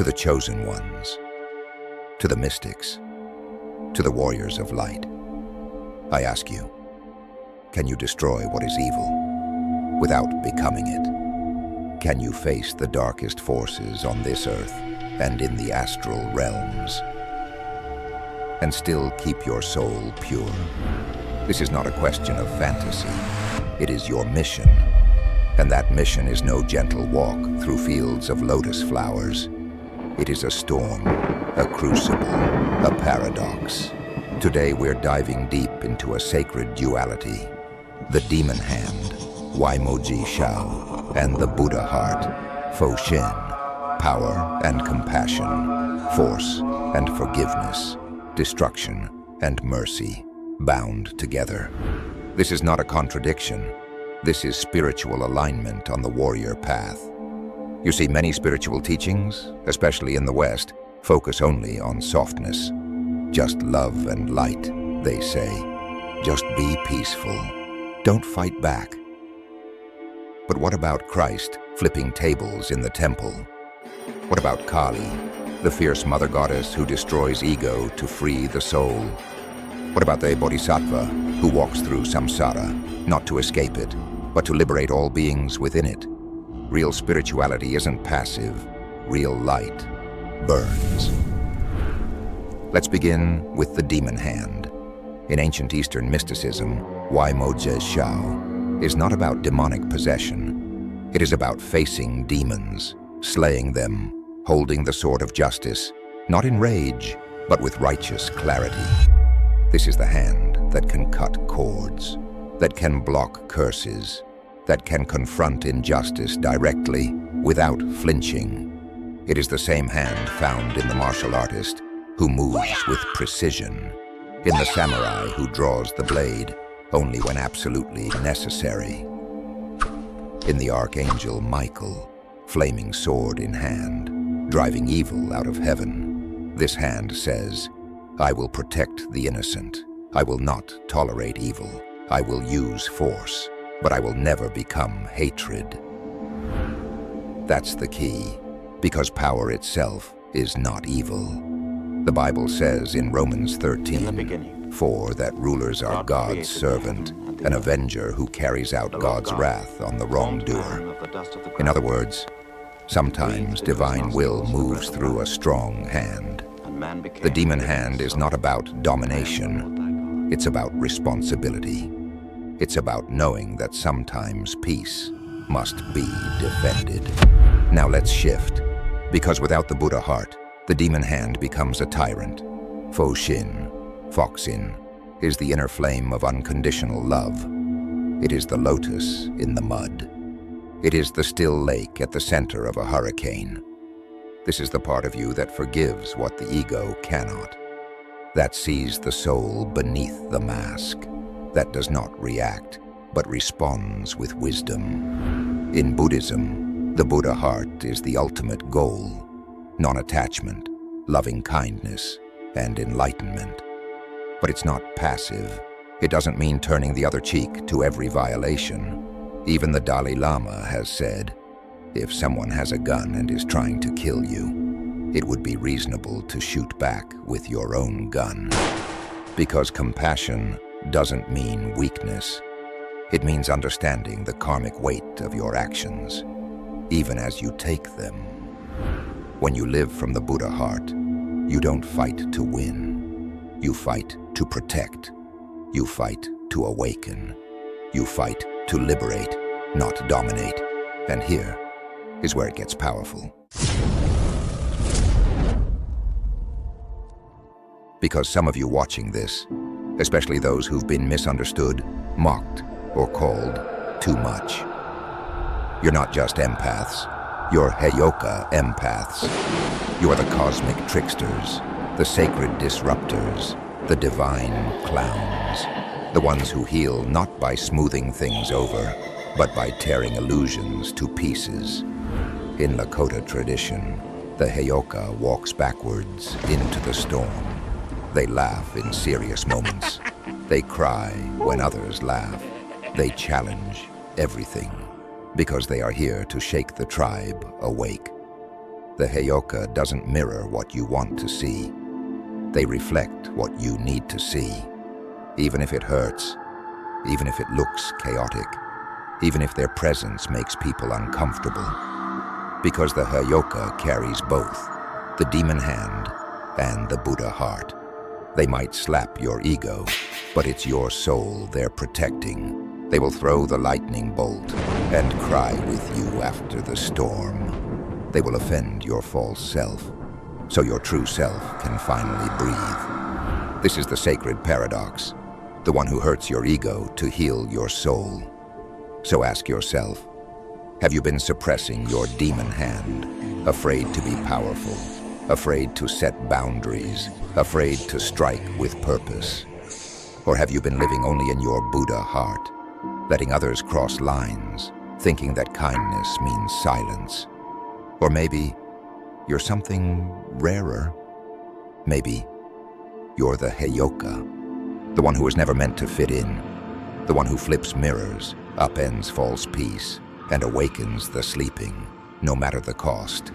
to the chosen ones, to the mystics, to the warriors of light. I ask you, can you destroy what is evil without becoming it? Can you face the darkest forces on this earth and in the astral realms and still keep your soul pure? This is not a question of fantasy. It is your mission. And that mission is no gentle walk through fields of lotus flowers. It is a storm, a crucible, a paradox. Today we're diving deep into a sacred duality. The demon hand, Waimoji Shao, and the Buddha heart, Fo Shin, power and compassion, force and forgiveness, destruction and mercy, bound together. This is not a contradiction. This is spiritual alignment on the warrior path. You see, many spiritual teachings, especially in the West, focus only on softness. Just love and light, they say. Just be peaceful. Don't fight back. But what about Christ flipping tables in the temple? What about Kali, the fierce mother goddess who destroys ego to free the soul? What about the Bodhisattva who walks through samsara, not to escape it, but to liberate all beings within it? Real spirituality isn't passive. Real light burns. Let's begin with the demon hand. In ancient Eastern mysticism, Waimoji Shao is not about demonic possession. It is about facing demons, slaying them, holding the sword of justice, not in rage, but with righteous clarity. This is the hand that can cut cords, that can block curses, that can confront injustice directly without flinching. It is the same hand found in the martial artist who moves with precision, in the samurai who draws the blade only when absolutely necessary, in the archangel Michael, flaming sword in hand, driving evil out of heaven. This hand says, I will protect the innocent. I will not tolerate evil. I will use force, but I will never become hatred. That's the key, because power itself is not evil. The Bible says in Romans 13:4 that rulers are God's servant, an avenger who carries out God's wrath on the wrongdoer. In other words, sometimes divine will moves through a strong hand. The demon hand is not about domination. It's about responsibility. It's about knowing that sometimes peace must be defended. Now let's shift, because without the Buddha heart, the demon hand becomes a tyrant. Fo Shin, Foxin, is the inner flame of unconditional love. It is the lotus in the mud. It is the still lake at the center of a hurricane. This is the part of you that forgives what the ego cannot, that sees the soul beneath the mask, that does not react, but responds with wisdom. In Buddhism, the Buddha heart is the ultimate goal: non-attachment, loving kindness, and enlightenment. But it's not passive. It doesn't mean turning the other cheek to every violation. Even the Dalai Lama has said, if someone has a gun and is trying to kill you, it would be reasonable to shoot back with your own gun. Because compassion doesn't mean weakness. It means understanding the karmic weight of your actions, even as you take them. When you live from the Buddha heart, you don't fight to win. You fight to protect. You fight to awaken. You fight to liberate, not dominate. And here is where it gets powerful. Because some of you watching this, especially those who've been misunderstood, mocked, or called too much. You're not just empaths. You're Heyoka empaths. You are the cosmic tricksters, the sacred disruptors, the divine clowns, the ones who heal not by smoothing things over, but by tearing illusions to pieces. In Lakota tradition, the Heyoka walks backwards into the storm. They laugh in serious moments. They cry when others laugh. They challenge everything, because they are here to shake the tribe awake. The Heyoka doesn't mirror what you want to see. They reflect what you need to see, even if it hurts, even if it looks chaotic, even if their presence makes people uncomfortable. Because the Heyoka carries both, the demon hand and the Buddha heart. They might slap your ego, but it's your soul they're protecting. They will throw the lightning bolt and cry with you after the storm. They will offend your false self, so your true self can finally breathe. This is the sacred paradox, the one who hurts your ego to heal your soul. So ask yourself, have you been suppressing your demon hand, afraid to be powerful, afraid to set boundaries, afraid to strike with purpose? Or have you been living only in your Buddha heart, letting others cross lines, thinking that kindness means silence? Or maybe you're something rarer. Maybe you're the Heyoka, the one who was never meant to fit in, the one who flips mirrors, upends false peace, and awakens the sleeping, no matter the cost.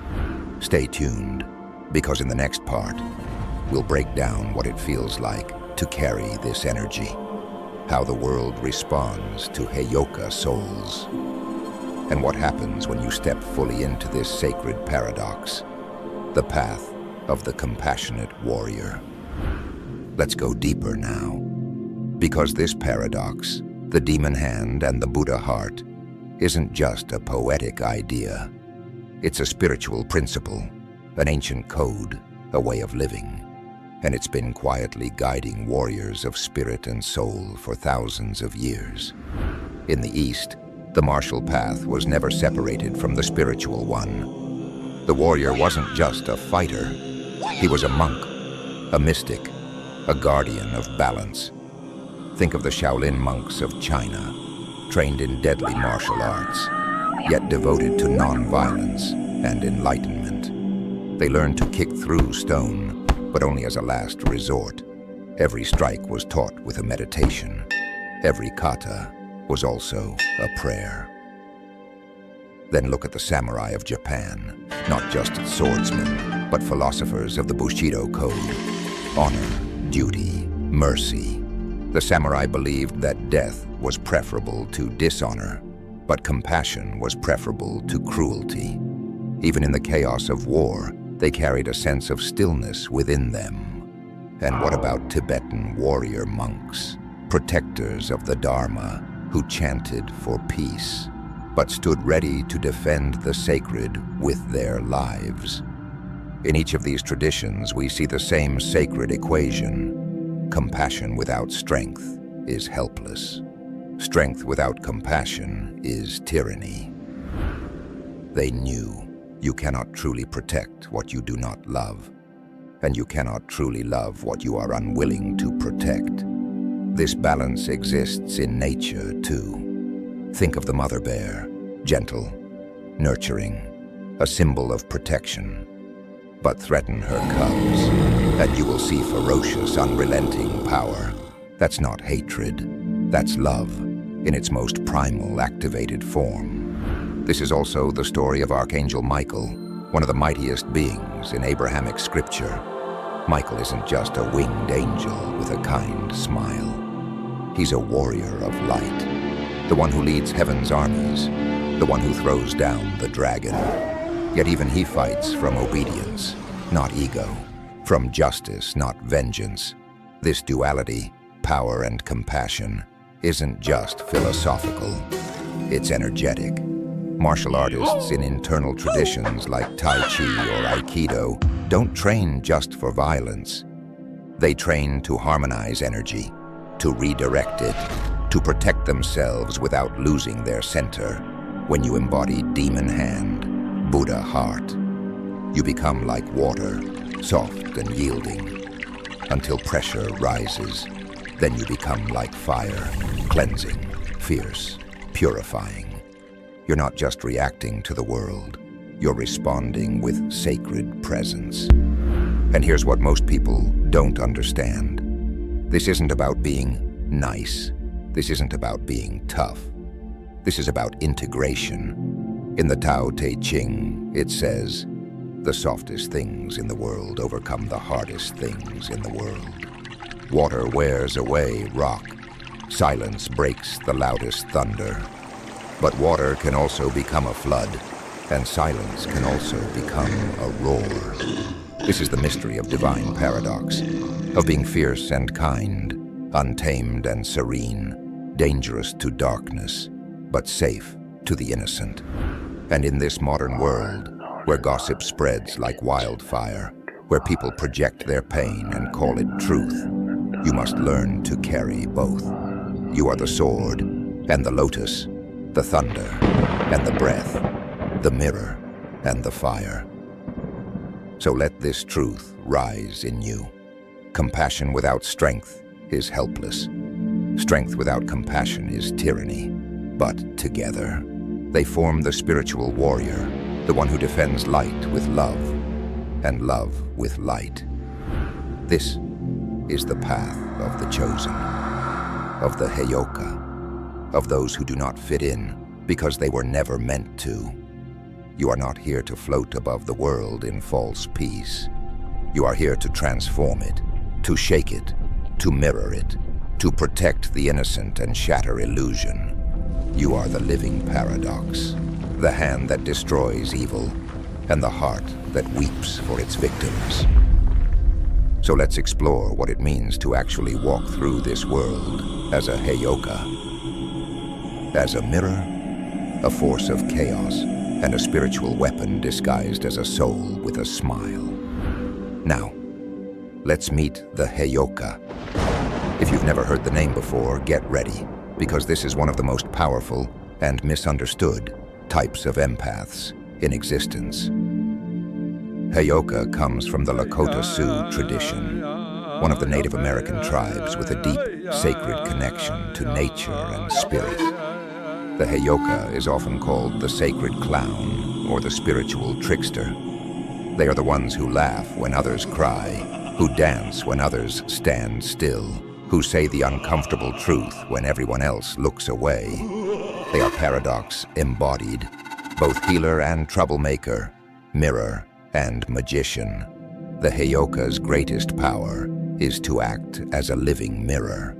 Stay tuned, because in the next part, we'll break down what it feels like to carry this energy, how the world responds to Heyoka souls, and what happens when you step fully into this sacred paradox, the path of the compassionate warrior. Let's go deeper now, because this paradox, the demon hand and the Buddha heart, isn't just a poetic idea. It's a spiritual principle, an ancient code, a way of living, and it's been quietly guiding warriors of spirit and soul for thousands of years. In the East, the martial path was never separated from the spiritual one. The warrior wasn't just a fighter. He was a monk, a mystic, a guardian of balance. Think of the Shaolin monks of China, trained in deadly martial arts, yet devoted to non-violence and enlightenment. They learned to kick through stone, but only as a last resort. Every strike was taught with a meditation. Every kata was also a prayer. Then look at the samurai of Japan, not just swordsmen, but philosophers of the Bushido code. Honor, duty, mercy. The samurai believed that death was preferable to dishonor, but compassion was preferable to cruelty. Even in the chaos of war, they carried a sense of stillness within them. And what about Tibetan warrior monks, protectors of the Dharma, who chanted for peace, but stood ready to defend the sacred with their lives? In each of these traditions, we see the same sacred equation. Compassion without strength is helpless. Strength without compassion is tyranny. They knew you cannot truly protect what you do not love, and you cannot truly love what you are unwilling to protect. This balance exists in nature, too. Think of the mother bear, gentle, nurturing, a symbol of protection. But threaten her cubs, and you will see ferocious, unrelenting power. That's not hatred, that's love, in its most primal, activated form. This is also the story of Archangel Michael, one of the mightiest beings in Abrahamic scripture. Michael isn't just a winged angel with a kind smile. He's a warrior of light, the one who leads heaven's armies, the one who throws down the dragon. Yet even he fights from obedience, not ego, from justice, not vengeance. This duality, power and compassion, isn't just philosophical, it's energetic. Martial artists in internal traditions like Tai Chi or Aikido don't train just for violence. They train to harmonize energy, to redirect it, to protect themselves without losing their center. When you embody demon hand, Buddha heart, you become like water, soft and yielding, until pressure rises. Then you become like fire, cleansing, fierce, purifying. You're not just reacting to the world, you're responding with sacred presence. And here's what most people don't understand. This isn't about being nice. This isn't about being tough. This is about integration. In the Tao Te Ching, it says, The softest things in the world overcome the hardest things in the world. Water wears away rock. Silence breaks the loudest thunder. But water can also become a flood, and silence can also become a roar. This is the mystery of divine paradox, of being fierce and kind, untamed and serene, dangerous to darkness, but safe to the innocent. And in this modern world, where gossip spreads like wildfire, where people project their pain and call it truth, you must learn to carry both. You are the sword and the lotus, the thunder and the breath, the mirror and the fire. So let this truth rise in you. Compassion without strength is helpless. Strength without compassion is tyranny. But together, they form the spiritual warrior, the one who defends light with love, and love with light. This is the path of the chosen, of the Heyoka, of those who do not fit in because they were never meant to. You are not here to float above the world in false peace. You are here to transform it, to shake it, to mirror it, to protect the innocent and shatter illusion. You are the living paradox, the hand that destroys evil, and the heart that weeps for its victims. So let's explore what it means to actually walk through this world as a Heyoka. As a mirror, a force of chaos, and a spiritual weapon disguised as a soul with a smile. Now, let's meet the Heyoka. If you've never heard the name before, get ready, because this is one of the most powerful and misunderstood types of empaths in existence. Heyoka comes from the Lakota Sioux tradition, one of the Native American tribes with a deep, sacred connection to nature and spirit. The Heyoka is often called the sacred clown or the spiritual trickster. They are the ones who laugh when others cry, who dance when others stand still, who say the uncomfortable truth when everyone else looks away. They are paradox embodied, both healer and troublemaker, mirror and magician. The Heyoka's greatest power is to act as a living mirror.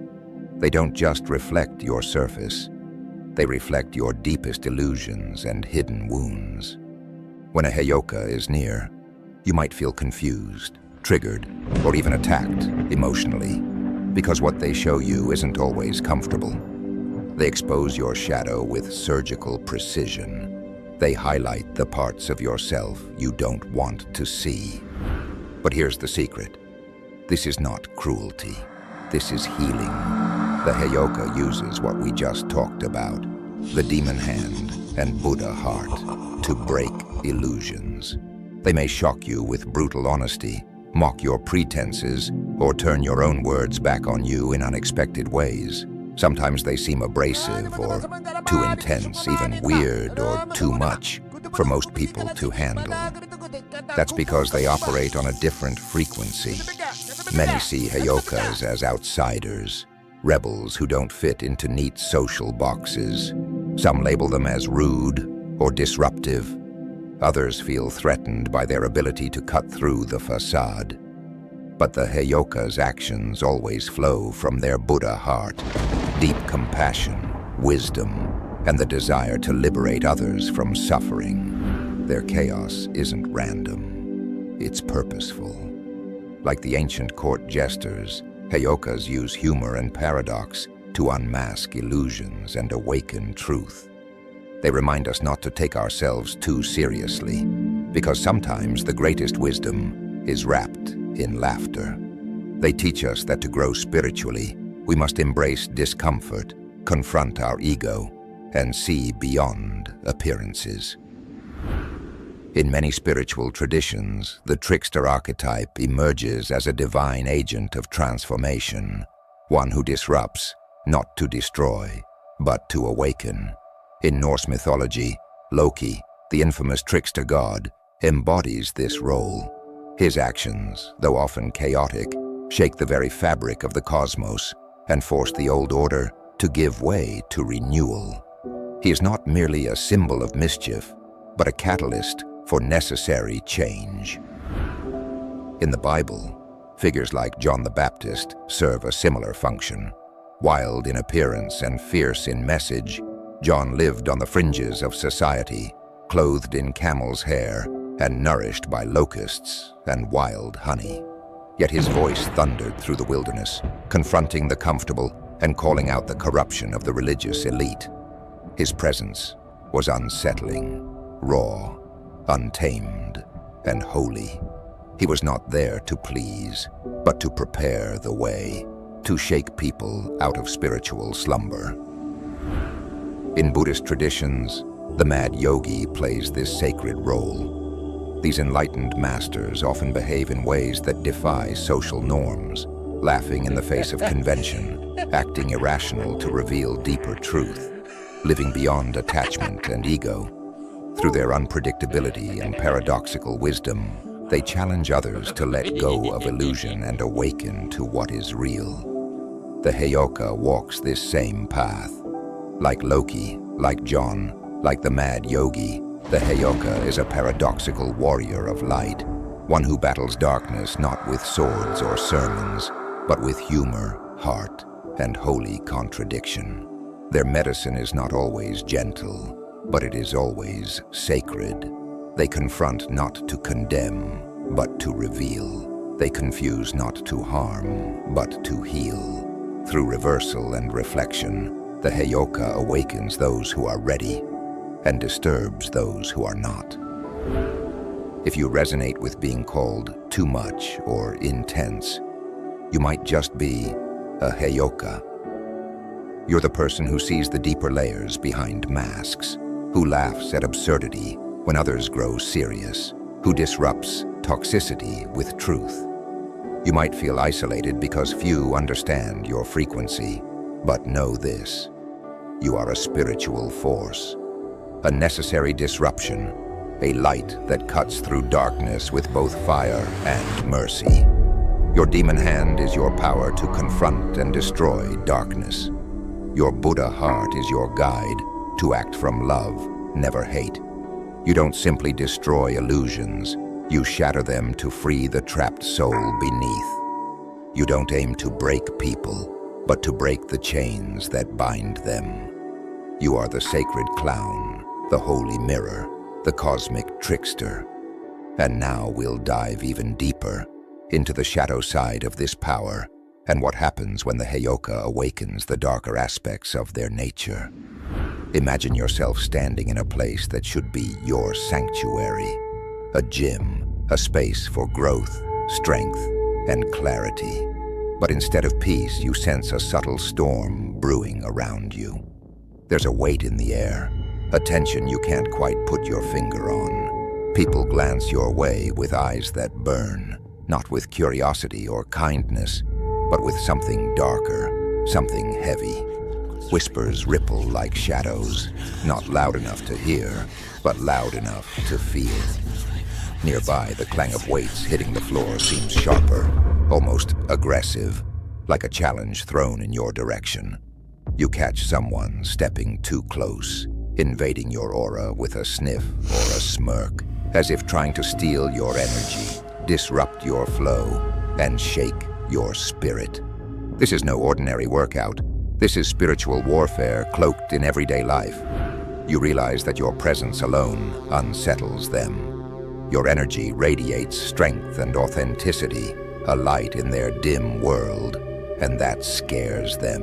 They don't just reflect your surface, they reflect your deepest illusions and hidden wounds. When a Heyoka is near, you might feel confused, triggered, or even attacked emotionally, because what they show you isn't always comfortable. They expose your shadow with surgical precision. They highlight the parts of yourself you don't want to see. But here's the secret. This is not cruelty. This is healing. The Heyoka uses what we just talked about, the demon hand and Buddha heart, to break illusions. They may shock you with brutal honesty, mock your pretenses, or turn your own words back on you in unexpected ways. Sometimes they seem abrasive or too intense, even weird or too much for most people to handle. That's because they operate on a different frequency. Many see Heyokas as outsiders, rebels who don't fit into neat social boxes. Some label them as rude or disruptive. Others feel threatened by their ability to cut through the facade. But the Heyoka's actions always flow from their Buddha heart, deep compassion, wisdom, and the desire to liberate others from suffering. Their chaos isn't random, it's purposeful. Like the ancient court jesters, Heyokas use humor and paradox to unmask illusions and awaken truth. They remind us not to take ourselves too seriously, because sometimes the greatest wisdom is wrapped in laughter. They teach us that to grow spiritually, we must embrace discomfort, confront our ego, and see beyond appearances. In many spiritual traditions, the trickster archetype emerges as a divine agent of transformation, one who disrupts, not to destroy, but to awaken. In Norse mythology, Loki, the infamous trickster god, embodies this role. His actions, though often chaotic, shake the very fabric of the cosmos and force the old order to give way to renewal. He is not merely a symbol of mischief, but a catalyst for necessary change. In the Bible, figures like John the Baptist serve a similar function. Wild in appearance and fierce in message, John lived on the fringes of society, clothed in camel's hair and nourished by locusts and wild honey. Yet his voice thundered through the wilderness, confronting the comfortable and calling out the corruption of the religious elite. His presence was unsettling, raw, untamed, and holy. He was not there to please, but to prepare the way, to shake people out of spiritual slumber. In Buddhist traditions, the mad yogi plays this sacred role. These enlightened masters often behave in ways that defy social norms, laughing in the face of convention, acting irrational to reveal deeper truth, living beyond attachment and ego. Through their unpredictability and paradoxical wisdom, they challenge others to let go of illusion and awaken to what is real. The Heyoka walks this same path. Like Loki, like John, like the mad yogi, the Heyoka is a paradoxical warrior of light, one who battles darkness not with swords or sermons, but with humor, heart, and holy contradiction. Their medicine is not always gentle, but it is always sacred. They confront not to condemn, but to reveal. They confuse not to harm, but to heal. Through reversal and reflection, the Heyoka awakens those who are ready and disturbs those who are not. If you resonate with being called too much or intense, you might just be a Heyoka. You're the person who sees the deeper layers behind masks, who laughs at absurdity when others grow serious, who disrupts toxicity with truth. You might feel isolated because few understand your frequency, but know this: you are a spiritual force, a necessary disruption, a light that cuts through darkness with both fire and mercy. Your demon hand is your power to confront and destroy darkness. Your Buddha heart is your guide to act from love, never hate. You don't simply destroy illusions, you shatter them to free the trapped soul beneath. You don't aim to break people, but to break the chains that bind them. You are the sacred clown, the holy mirror, the cosmic trickster. And now we'll dive even deeper into the shadow side of this power and what happens when the Heyoka awakens the darker aspects of their nature. Imagine yourself standing in a place that should be your sanctuary, a gym, a space for growth, strength, and clarity. But instead of peace, you sense a subtle storm brewing around you. There's a weight in the air, a tension you can't quite put your finger on. People glance your way with eyes that burn, not with curiosity or kindness, but with something darker, something heavy. Whispers ripple like shadows, not loud enough to hear, but loud enough to feel. Nearby, the clang of weights hitting the floor seems sharper, almost aggressive, like a challenge thrown in your direction. You catch someone stepping too close, invading your aura with a sniff or a smirk, as if trying to steal your energy, disrupt your flow, and shake your spirit. This is no ordinary workout. This is spiritual warfare cloaked in everyday life. You realize that your presence alone unsettles them. Your energy radiates strength and authenticity, a light in their dim world, and that scares them.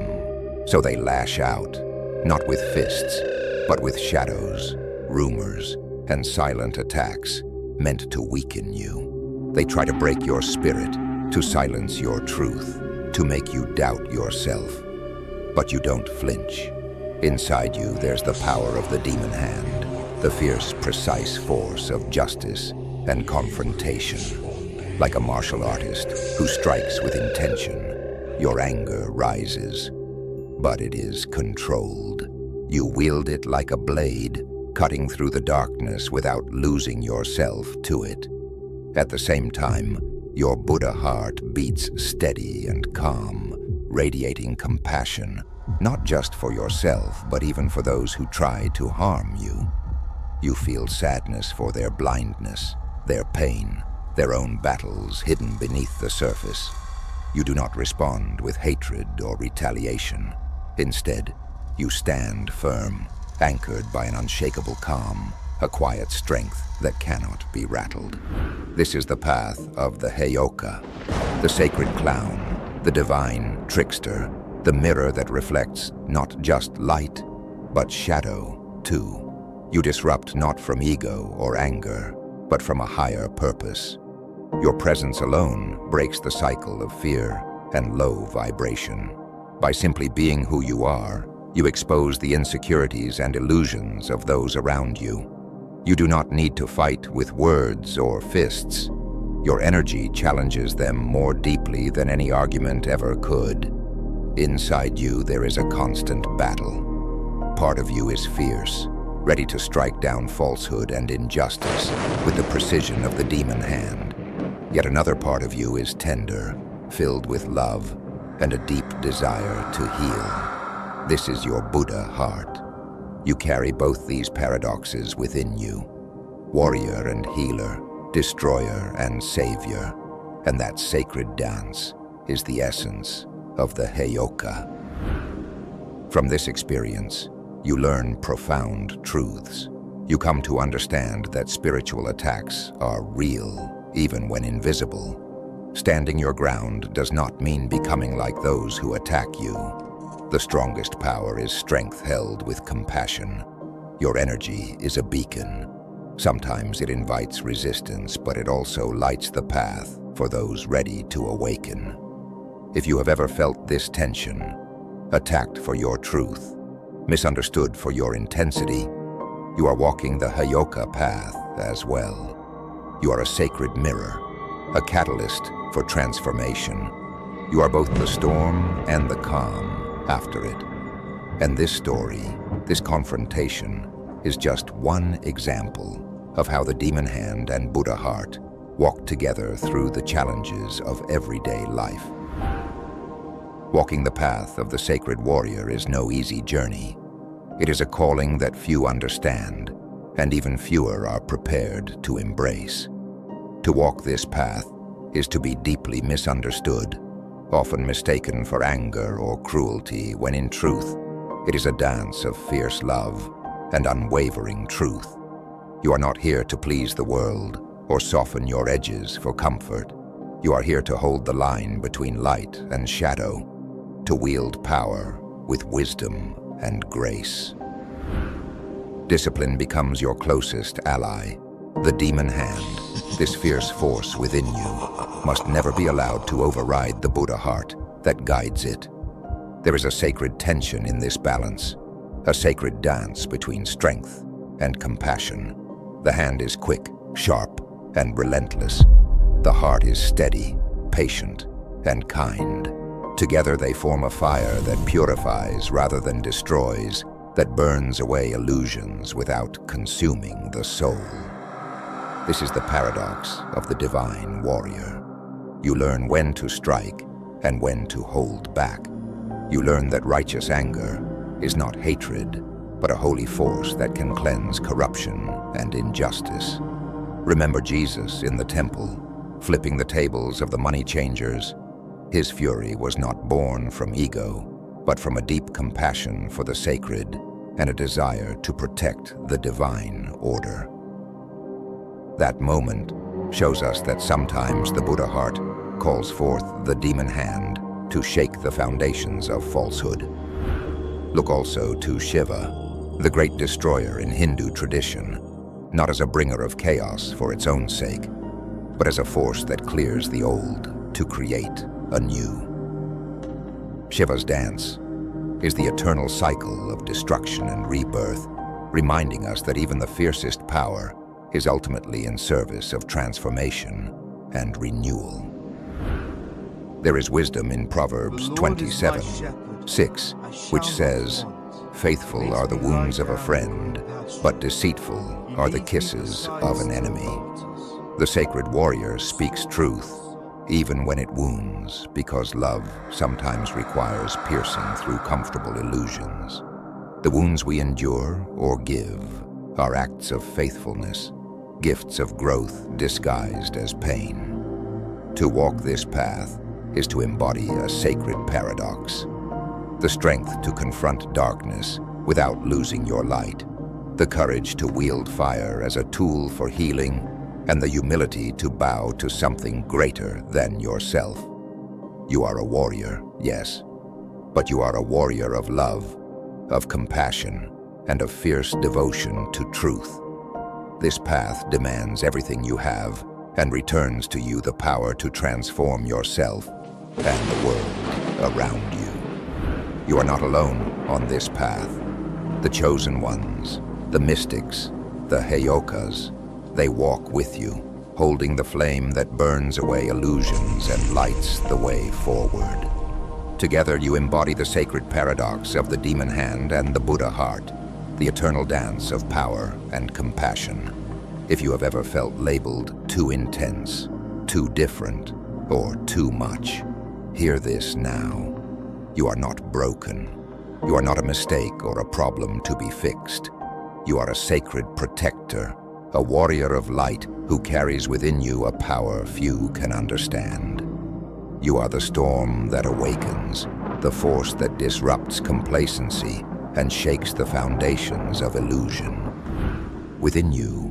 So they lash out, not with fists, but with shadows, rumors, and silent attacks meant to weaken you. They try to break your spirit, to silence your truth, to make you doubt yourself. But you don't flinch. Inside you, there's the power of the demon hand, the fierce, precise force of justice and confrontation. Like a martial artist who strikes with intention, your anger rises, but it is controlled. You wield it like a blade, cutting through the darkness without losing yourself to it. At the same time, your Buddha heart beats steady and calm, radiating compassion, not just for yourself, but even for those who try to harm you. You feel sadness for their blindness, their pain, their own battles hidden beneath the surface. You do not respond with hatred or retaliation. Instead, you stand firm, anchored by an unshakable calm, a quiet strength that cannot be rattled. This is the path of the Heyoka, the sacred clown, the divine trickster, the mirror that reflects not just light, but shadow, too. You disrupt not from ego or anger, but from a higher purpose. Your presence alone breaks the cycle of fear and low vibration. By simply being who you are, you expose the insecurities and illusions of those around you. You do not need to fight with words or fists. Your energy challenges them more deeply than any argument ever could. Inside you, there is a constant battle. Part of you is fierce, ready to strike down falsehood and injustice with the precision of the demon hand. Yet another part of you is tender, filled with love and a deep desire to heal. This is your Buddha heart. You carry both these paradoxes within you, warrior and healer, destroyer and savior, and that sacred dance is the essence of the Heyoka. From this experience, you learn profound truths. You come to understand that spiritual attacks are real, even when invisible. Standing your ground does not mean becoming like those who attack you. The strongest power is strength held with compassion. Your energy is a beacon. Sometimes it invites resistance, but it also lights the path for those ready to awaken. If you have ever felt this tension, attacked for your truth, misunderstood for your intensity, you are walking the Heyoka path as well. You are a sacred mirror, a catalyst for transformation. You are both the storm and the calm after it. And this story, this confrontation, is just one example of how the demon hand and Buddha heart walk together through the challenges of everyday life. Walking the path of the sacred warrior is no easy journey. It is a calling that few understand, and even fewer are prepared to embrace. To walk this path is to be deeply misunderstood, often mistaken for anger or cruelty, when in truth, it is a dance of fierce love and unwavering truth. You are not here to please the world or soften your edges for comfort. You are here to hold the line between light and shadow, to wield power with wisdom and grace. Discipline becomes your closest ally. The demon hand, this fierce force within you, must never be allowed to override the Buddha heart that guides it. There is a sacred tension in this balance, a sacred dance between strength and compassion. The hand is quick, sharp, and relentless. The heart is steady, patient, and kind. Together they form a fire that purifies rather than destroys, that burns away illusions without consuming the soul. This is the paradox of the divine warrior. You learn when to strike and when to hold back. You learn that righteous anger is not hatred, but a holy force that can cleanse corruption and injustice. Remember Jesus in the temple, flipping the tables of the money changers. His fury was not born from ego, but from a deep compassion for the sacred and a desire to protect the divine order. That moment shows us that sometimes the Buddha heart calls forth the demon hand to shake the foundations of falsehood. Look also to Shiva, the great destroyer in Hindu tradition, not as a bringer of chaos for its own sake, but as a force that clears the old to create a new. Shiva's dance is the eternal cycle of destruction and rebirth, reminding us that even the fiercest power is ultimately in service of transformation and renewal. There is wisdom in Proverbs 27:6, which says, "Faithful are the wounds of a friend, but deceitful are the kisses of an enemy." The sacred warrior speaks truth, even when it wounds, because love sometimes requires piercing through comfortable illusions. The wounds we endure or give are acts of faithfulness, gifts of growth disguised as pain. To walk this path is to embody a sacred paradox. The strength to confront darkness without losing your light, the courage to wield fire as a tool for healing, and the humility to bow to something greater than yourself. You are a warrior, yes, but you are a warrior of love, of compassion, and of fierce devotion to truth. This path demands everything you have and returns to you the power to transform yourself and the world around you. You are not alone on this path. The chosen ones, the mystics, the Heyokas, they walk with you, holding the flame that burns away illusions and lights the way forward. Together you embody the sacred paradox of the demon hand and the Buddha heart, the eternal dance of power and compassion. If you have ever felt labeled too intense, too different, or too much, hear this now. You are not broken. You are not a mistake or a problem to be fixed. You are a sacred protector, a warrior of light who carries within you a power few can understand. You are the storm that awakens, the force that disrupts complacency and shakes the foundations of illusion. Within you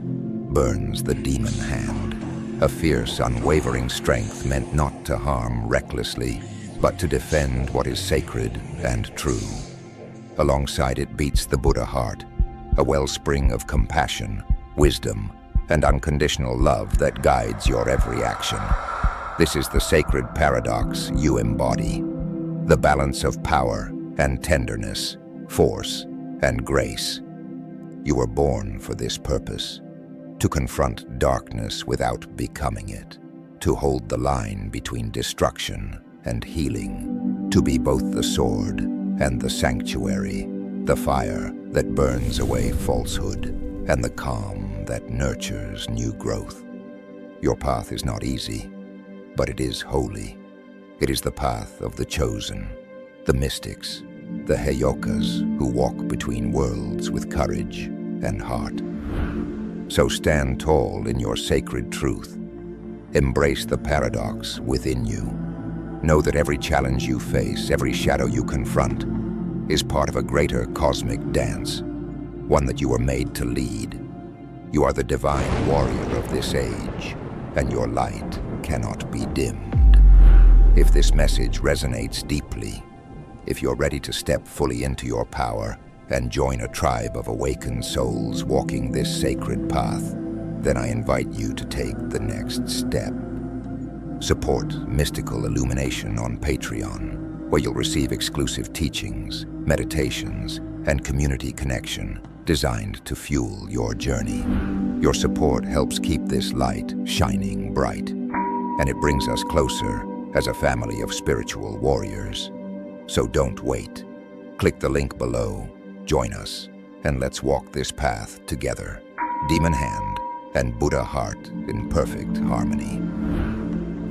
burns the demon hand, a fierce, unwavering strength meant not to harm recklessly, but to defend what is sacred and true. Alongside it beats the Buddha heart, a wellspring of compassion, wisdom, and unconditional love that guides your every action. This is the sacred paradox you embody, the balance of power and tenderness, force and grace. You were born for this purpose, to confront darkness without becoming it, to hold the line between destruction and healing, to be both the sword and the sanctuary, the fire that burns away falsehood and the calm that nurtures new growth. Your path is not easy, but it is holy. It is the path of the chosen, the mystics, the Heyokas who walk between worlds with courage and heart. So stand tall in your sacred truth. Embrace the paradox within you. Know that every challenge you face, every shadow you confront, is part of a greater cosmic dance, one that you were made to lead. You are the divine warrior of this age, and your light cannot be dimmed. If this message resonates deeply, if you're ready to step fully into your power and join a tribe of awakened souls walking this sacred path, then I invite you to take the next step. Support Mystical Illumination on Patreon, where you'll receive exclusive teachings, meditations, and community connection designed to fuel your journey. Your support helps keep this light shining bright, and it brings us closer as a family of spiritual warriors. So don't wait. Click the link below, join us, and let's walk this path together. Demon hand and Buddha heart in perfect harmony.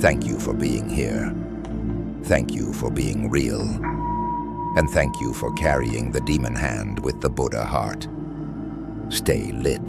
Thank you for being here. Thank you for being real. And thank you for carrying the demon hand with the Buddha heart. Stay lit.